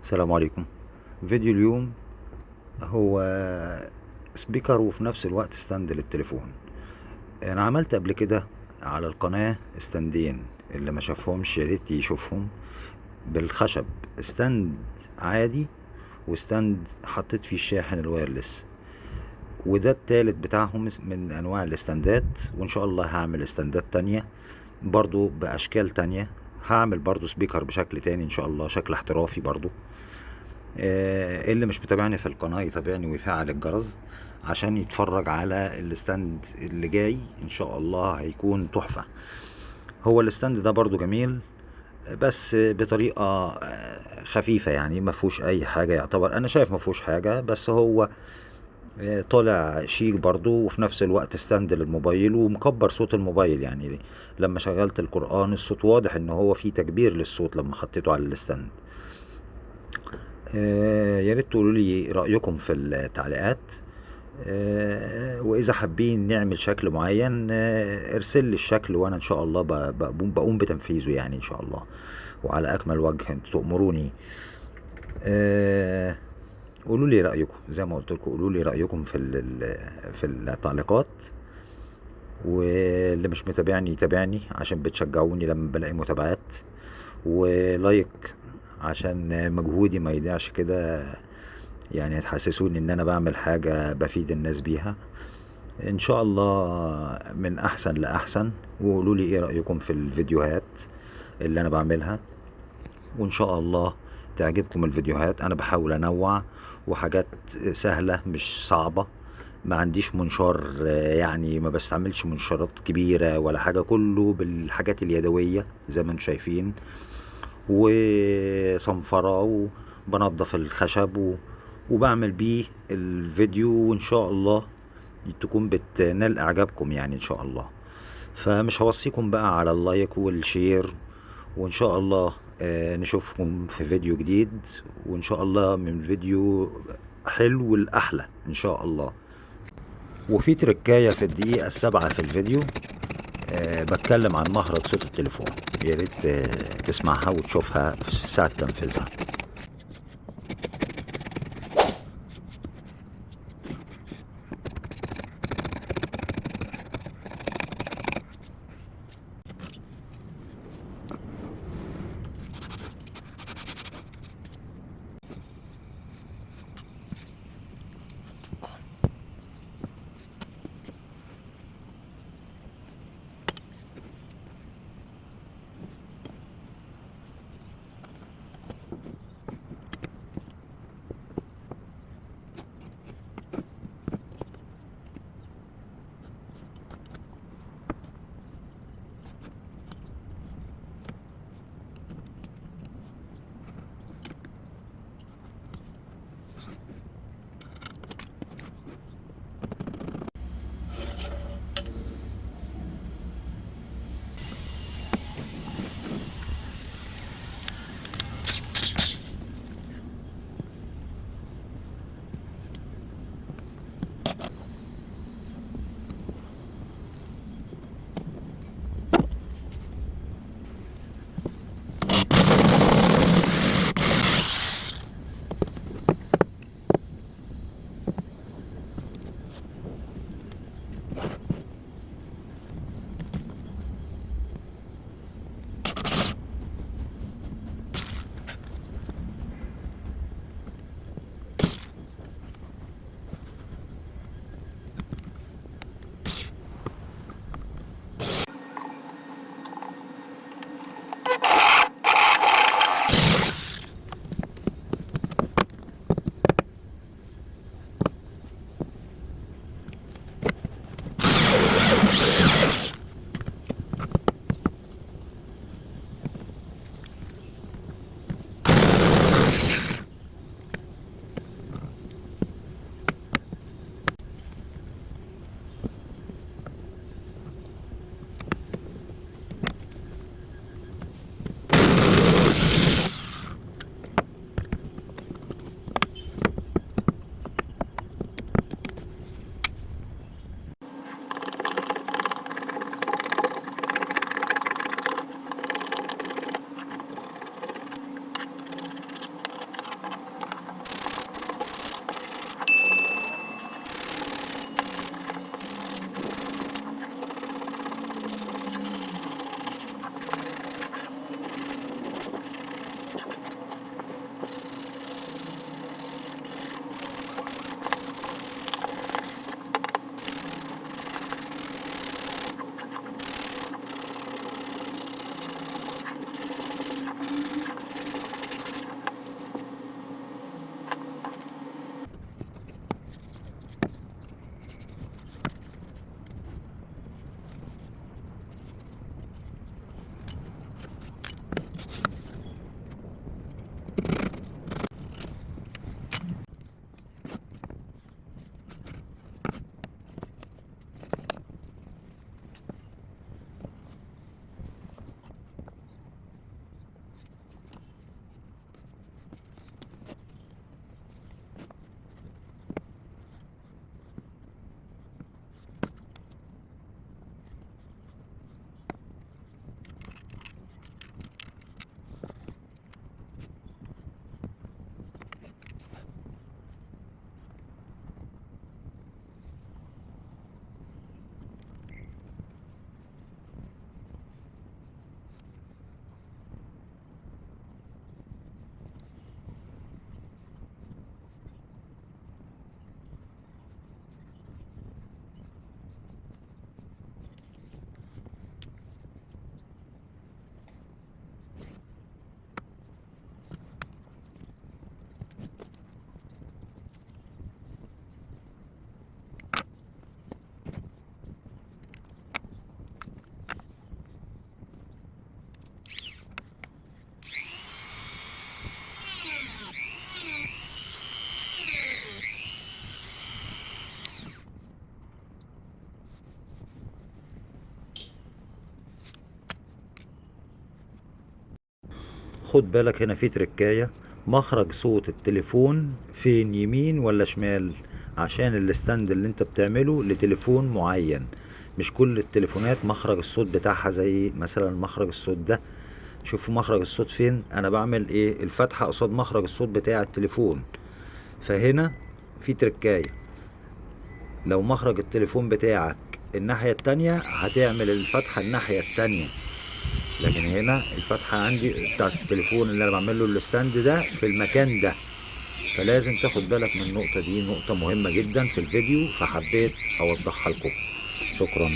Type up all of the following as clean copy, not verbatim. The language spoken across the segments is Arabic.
السلام عليكم. فيديو اليوم هو سبيكر وفي نفس الوقت ستاند للتليفون. انا عملت قبل كده على القناة استندين، اللي ما شافهمش يا ريت يشوفهم. بالخشب ستاند عادي، وستاند حطيت فيه الشاحن الوايرلس، وده التالت بتاعهم من انواع الاستندات. وان شاء الله هعمل استندات تانية برضو باشكال تانية. هعمل برضو سبيكر بشكل تاني ان شاء الله، شكل احترافي برضو. اللي مش متابعني في القناة يتابعني ويفعل الجرس عشان يتفرج على الستاند اللي جاي ان شاء الله، هيكون تحفة. هو الستاند ده برضو جميل، بس بطريقة خفيفة، يعني ما فيهوش اي حاجة، يعتبر انا شايف ما فيهوش حاجة، بس هو طالع شيك برضو. وفي نفس الوقت ستاند للموبايل ومكبر صوت الموبايل، يعني لما شغلت القرآن الصوت واضح ان هو فيه تكبير للصوت لما حطيته على الستاند. يا ريت تقولوا لي رأيكم في التعليقات. واذا حابين نعمل شكل معين ارسل لي الشكل، وانا ان شاء الله بقوم بتنفيذه يعني ان شاء الله، وعلى اكمل وجه انتوا تأمروني. قولوا لي رأيكم زي ما قلت لكم، قولوا لي رأيكم في التعليقات. واللي مش متابعني يتابعني عشان بتشجعوني لما بلاقي متابعات، ولايك عشان مجهودي ما يضيعش كده، يعني هتحسسوني ان انا بعمل حاجة بفيد الناس بيها ان شاء الله، من احسن لاحسن. وقولوا لي ايه رأيكم في الفيديوهات اللي انا بعملها، وان شاء الله تعجبكم الفيديوهات. انا بحاول انوع وحاجات سهلة مش صعبة. ما عنديش منشار، يعني ما بستعملش منشارات كبيرة ولا حاجة، كله بالحاجات اليدوية زي ما انتم شايفين، وصنفرة، وبنضف الخشب وبعمل بيه الفيديو، وان شاء الله تكون بتنال اعجابكم يعني ان شاء الله. فمش هوصيكم بقى على اللايك والشير، وان شاء الله نشوفكم في فيديو جديد، وان شاء الله من فيديو حلو الاحلى ان شاء الله. وفي تركاية في الدقيقة 7 في الفيديو، بتكلم عن مهرج صوت التليفون، يا ريت تسمعها وتشوفها في ساعة تنفيذها. خد بالك هنا في تركاية، مخرج صوت التليفون فين، يمين ولا شمال؟ عشان الاستاند اللي انت بتعمله لتليفون معين، مش كل التليفونات مخرج الصوت بتاعها زي مثلا مخرج الصوت ده. شوفوا مخرج الصوت فين، انا بعمل ايه؟ الفتحة قصاد مخرج الصوت بتاع التليفون. فهنا في تركاية، لو مخرج التليفون بتاعك الناحية التانية هتعمل الفتحة الناحية التانية، لكن هنا الفتحة عندي بتاعت التليفون اللي انا بعمل له الستاند ده في المكان ده. فلازم تاخد بالك من النقطة دي، نقطة مهمة جدا في الفيديو، فحبيت اوضحها لكم. شكرا.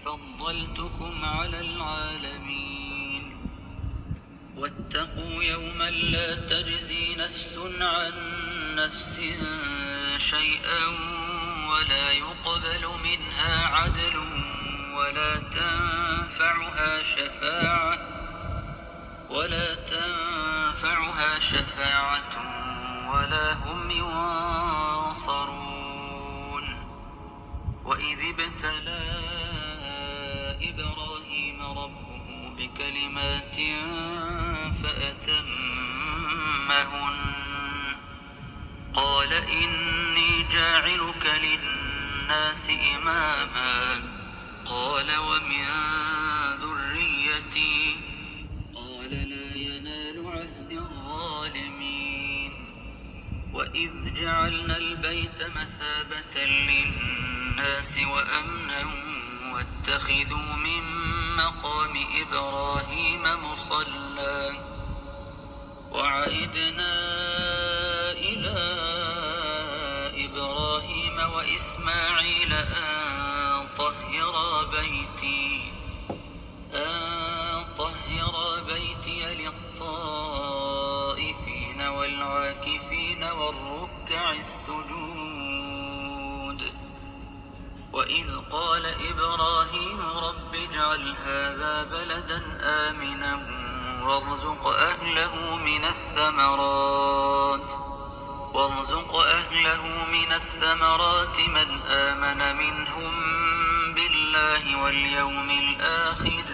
فضلتكم على العالمين واتقوا يوما لا تجزي نفس عن نفس شيئا ولا يقبل منها عدل ولا تنفعها شفاعة ولا هم ينصرون. وإذ ابتلى إبراهيم ربه بكلمات فأتمهن قال إني جاعلك للناس إماما قال ومن ذريتي قال لا ينال عهد الظالمين. وإذ جعلنا البيت مثابة للناس وأمنا واتخذوا من مقام إبراهيم مصلى وعهدنا إلى إبراهيم وإسماعيل أن طهرا بيتي للطائفين والعاكفين والركع السجود. وإذ قال إبراهيم رب اجعل هذا بلدا آمنا وارزق أهله من الثمرات من آمن منهم بالله واليوم الآخر